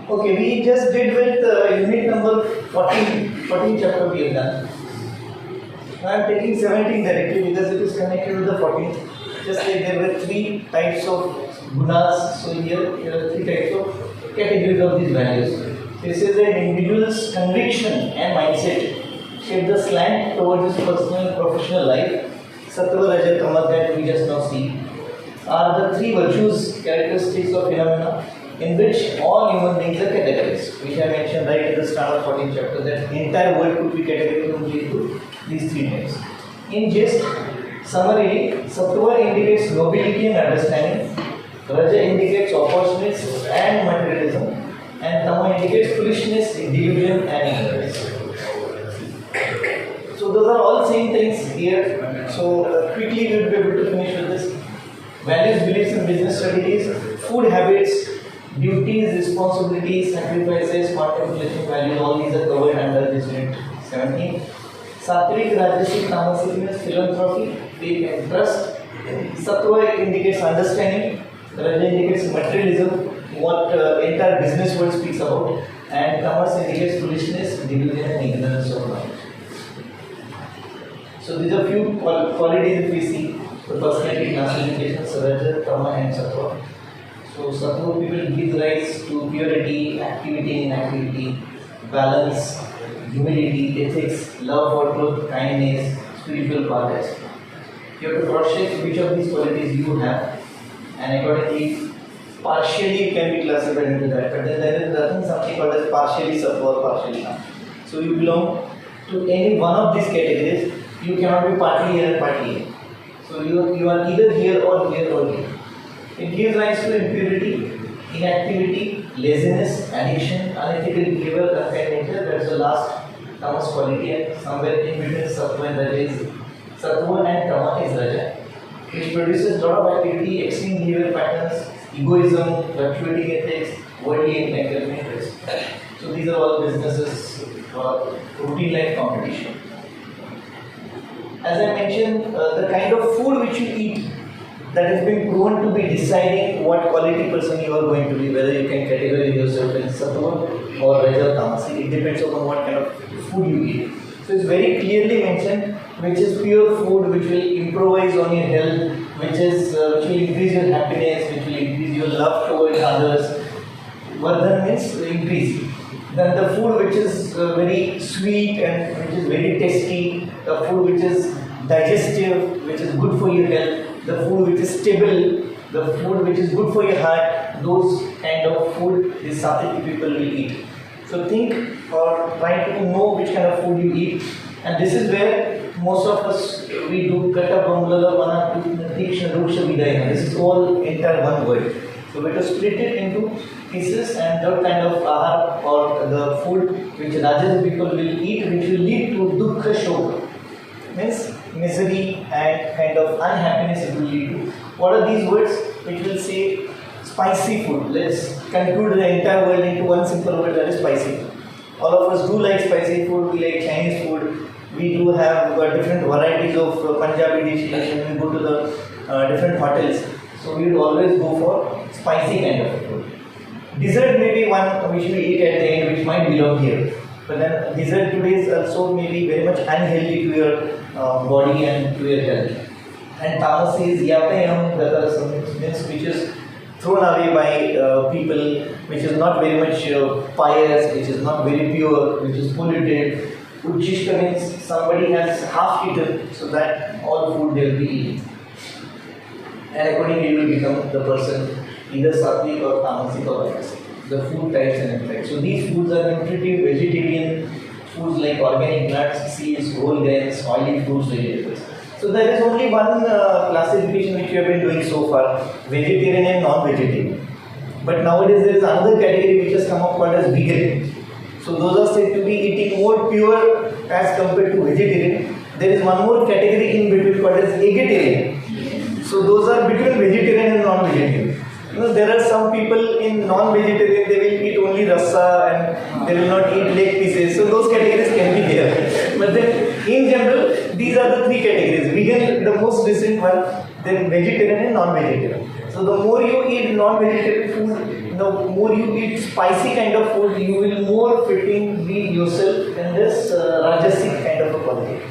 Okay, we just did with unit number 14 chapter we have done. Now I am taking 17 directly because it is connected with the 14. Just like there were 3 types of gunas, so here there are 3 types of categories of these values. This is an individual's conviction and mindset shape the slant towards his personal and professional life. Sattva, Raja, Tama that we just now see are the 3 virtues characteristics of phenomena in which all human beings are categorized, which I mentioned right at the start of 14th chapter, that the entire world could be categorized only into these 3 types. In just summary, Sattva indicates nobility and understanding, Raja indicates opportunities and materialism, and Tama indicates foolishness, delusion and ignorance. So those are all same things here. So quickly we will be able to finish with this. Values, beliefs and business strategies, food habits, duties, responsibilities, sacrifices, contemplation, values, all these are covered under this unit 17. Sattvic, Rajasic, Tamasic means philanthropy, faith and trust. Sattva indicates understanding, Raja indicates materialism, what entire business world speaks about, and Tamas indicates foolishness, delusion and ignorance of knowledge. So these are few qualities if we see the personality classification, Raja, Tama and Sattva. So Sattva people give rise to purity, activity, inactivity, balance, humility, ethics, love for truth, kindness, spiritual paths. You have to cross-check which of these qualities you have, and accordingly, partially can be classified into that. But then there is nothing something called as partially Sattva or partially Tama. So you belong to any one of these categories. You cannot be partly here and partly here. So you are either here or here or here. It gives rise to impurity, inactivity, laziness, addiction, unethical behavior, unkind nature. That's the last Tamas quality, and somewhere in between Sattva and Raja is Sattva and Tama is Raja, which produces a lot of activity, extreme behavior patterns, egoism, fluctuating ethics, worldly and economic interest. So these are all businesses for routine life competition. As I mentioned, the kind of food which you eat, that has been proven to be deciding what quality person you are going to be, whether you can categorize yourself in Sattva or Raja Tamasi. It depends upon what kind of food you eat. So it's very clearly mentioned which is pure food, which will improvise on your health, which will increase your happiness, which will increase your love towards others. Vardhan means increase. Then the food which is very sweet and which is very tasty, the food which is digestive, which is good for your health, the food which is stable, the food which is good for your heart, those kind of food these Sattvic people will eat. So think or try to know which kind of food you eat, and this is where most of us we do Kata Bamulala Mana Tiksha Ruksha Vidayana. This is all entire one word. So we have to split it into pieces, and that kind of ahar or the food which Rajas people will eat, which will lead to Dukkha Shoka, means misery and kind of unhappiness it will lead to. What are these words? Which will say spicy food. Let's conclude the entire world into one simple word, that is spicy food. All of us do like spicy food, we like Chinese food, we do have different varieties of Punjabi dishes, and we go to the different hotels. So we will always go for spicy kind of food. Dessert may be one which we eat at the end, which might belong here. But then dessert today is also maybe very much unhealthy to your body and to your health. And Tamas is yapayam gatarasam, means which is thrown away by people, which is not very much pious, which is not very pure, which is polluted. Uchishta means somebody has half eaten, so that all food they will be eating. And accordingly you will become the person either Sattvic or Tamasic or Rajasic. The food types and effects. So these foods are nutritive, vegetarian foods like organic nuts, seeds, whole grains, oily fruits, vegetables. So there is only one classification which we have been doing so far, vegetarian and non-vegetarian. But nowadays there is another category which has come up called as vegan. So those are said to be eating more pure as compared to vegetarian. There is one more category in between called as vegetarian. So those are between vegetarian and non-vegetarian. You know, there are some people in non-vegetarian, they will eat only rasa and they will not eat leg pieces. So those categories can be there. But then in general, these are the 3 categories. Vegan, the most recent one, then vegetarian and non-vegetarian. So the more you eat non-vegetarian food, the more you eat spicy kind of food, you will more fitting be yourself in this Rajasic kind of a quality.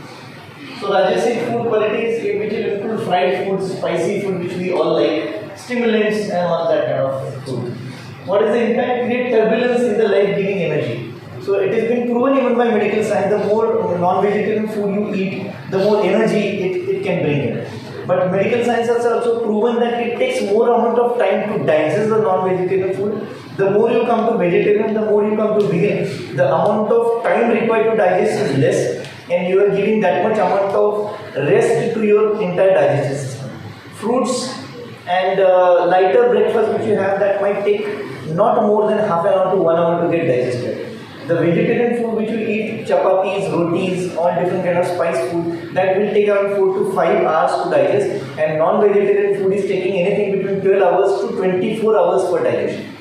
So Rajasic food quality is which will include fried food, spicy food which we all like, stimulants and all that kind of food. What is the impact? Create turbulence in the life giving energy. So it has been proven even by medical science, the more non-vegetarian food you eat, the more energy it can bring in. But medical science has also proven that it takes more amount of time to digest the non-vegetarian food. The more you come to vegetarian, the more you come to vegan, the amount of time required to digest is less, and you are giving that much amount of rest to your entire digestive system. Fruits and lighter breakfast which you have, that might take not more than half an hour to 1 hour to get digested. The vegetarian food which you eat, chapatis, rotis, all different kind of spice food, that will take around 4 to 5 hours to digest, and non-vegetarian food is taking anything between 12 hours to 24 hours for digestion.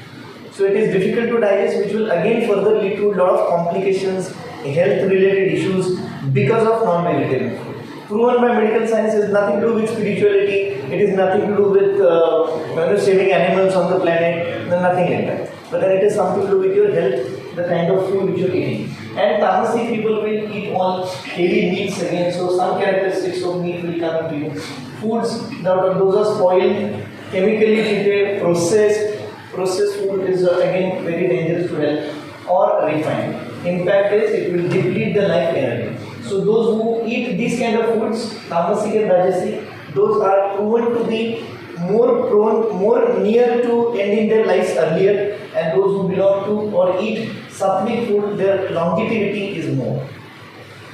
So it is difficult to digest, which will again further lead to a lot of complications, health related issues because of non-vegetarian food. Proven by medical science, is nothing to do with spirituality, it is nothing to do with saving animals on the planet, nothing like that. But then it is something to do with your health, the kind of food which you are eating. And Tamasic people will eat all heavy meats again, so some characteristics of meat will come into you. Foods, those are spoiled, chemically treated, processed food is again very dangerous to health, or refined. Impact is it will deplete the life energy. So those who eat these kind of foods, Tamasic and Rajasic, those are proven to be more prone, more near to ending their lives earlier, and those who belong to or eat sattvic food, their longevity is more.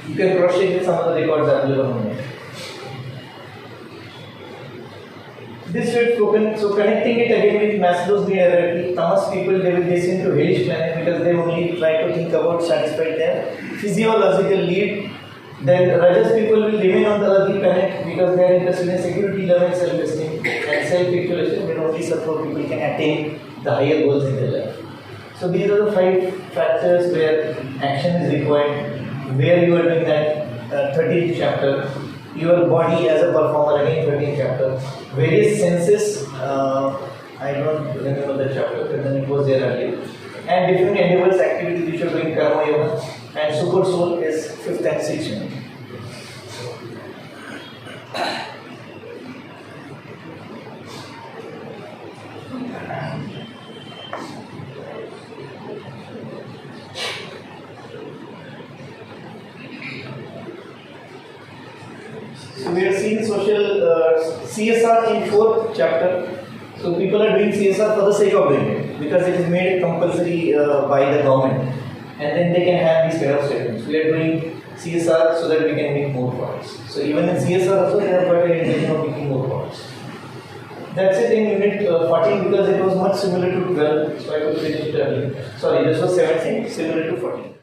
You can cross check with some of the records available on it. This was spoken, so connecting it again with Maslow's need hierarchy, Tamas people they will descend to hellish planet because they only try to think about satisfy their physiological need. Then Rajas people will remain on the earthly planet because they are interested in security, love and self-esteem and self-actualization. Then only Sattva people can attain the higher goals in their life. So these are the 5 factors where action is required, where you are doing that 13th chapter. Your body as a performer, again 13th chapter. Various senses, I don't remember the chapter, but then it was there earlier. And different endeavors, activities which are doing karma yoga. And super soul is 5th and 6th unit. So we are seeing social CSR in 4th chapter. So people are doing CSR for the sake of doing it because it is made compulsory by the government, and then they can have these kind of statements. We are doing CSR so that we can make more products. So even in CSR also they are quite an intention of making more products. That's it in unit 14 because it was much similar to 12, so I could finish it early. Sorry, this was 17, similar to 14.